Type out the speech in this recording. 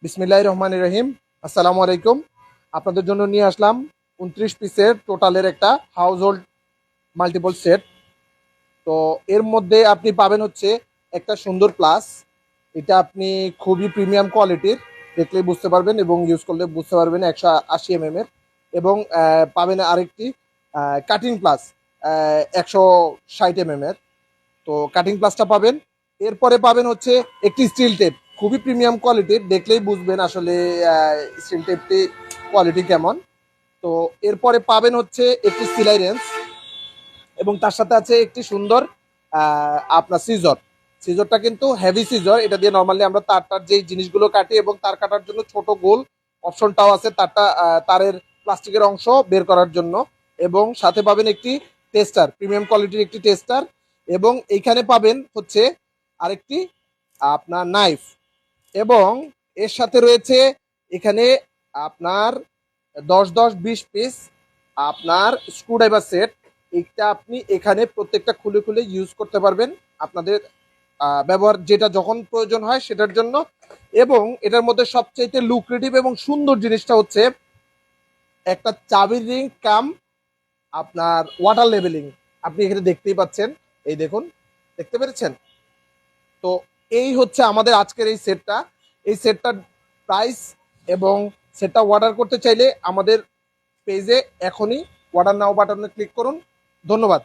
বিসমিল্লাহির রহমানির রহিম। আসসালামু আলাইকুম। আপনাদের জন্য নিয়ে আসলাম 29 পিসের টোটালের একটা হাউস হোল্ড মাল্টিপল সেট। তো এর মধ্যে আপনি পাবেন হচ্ছে একটা সুন্দর প্লাস। এটা আপনি খুবই প্রিমিয়াম কোয়ালিটির, দেখলেই বুঝতে পারবেন এবং ইউজ করলে বুঝতে পারবেন 180 এর। এবং পাবেন আরেকটি কাটিং প্লাস 160 এর। তো কাটিং প্লাসটা পাবেন। এরপরে পাবেন হচ্ছে একটি স্টিল টেপ, খুবই প্রিমিয়াম কোয়ালিটির, দেখলেই বুঝবেন আসলে স্টিল টেপটি কোয়ালিটি কেমন। তো এরপরে পাবেন হচ্ছে একটি সিলাই রেঞ্জ এবং তার সাথে আছে একটি সুন্দর আপনার সিজর। সিজরটা কিন্তু হেভি সিজর, এটা দিয়ে নর্মালি আমরা তারটার যে জিনিসগুলো কাটি এবং তার কাটার জন্য ছোট গোল অপশনটাও আছে, তারটা তারের প্লাস্টিকের অংশ বের করার জন্য। এবং সাথে পাবেন একটি টেস্টার, প্রিমিয়াম কোয়ালিটির একটি টেস্টার। এবং এইখানে পাবেন হচ্ছে আরেকটি আপনার নাইফ। এবং এর সাথে রয়েছে এখানে আপনার 10-10-20 পিস আপনার স্ক্রুড্রাইভার সেট। এটা আপনি এখানে প্রত্যেকটা খুলে খুলে ইউজ করতে পারবেন আপনাদের ব্যবহার যেটা যখন প্রয়োজন হয় সেটার জন্য। এবং এটার মধ্যে সবচাইতে লুক্রেটিভ এবং সুন্দর জিনিসটা হচ্ছে একটা চাবির রিং কাম আপনার ওয়াটার লেভেলিং। আপনি এখানে দেখতেই পাচ্ছেন, এই দেখুন, দেখতে পেরেছেন? তো এই হচ্ছে আমাদের আজকের এই সেটটা। এই সেটটার প্রাইস এবং সেটটা অর্ডার করতে চাইলে আমাদের পেজে এখনই অর্ডার নাও বাটনে ক্লিক করুন। ধন্যবাদ।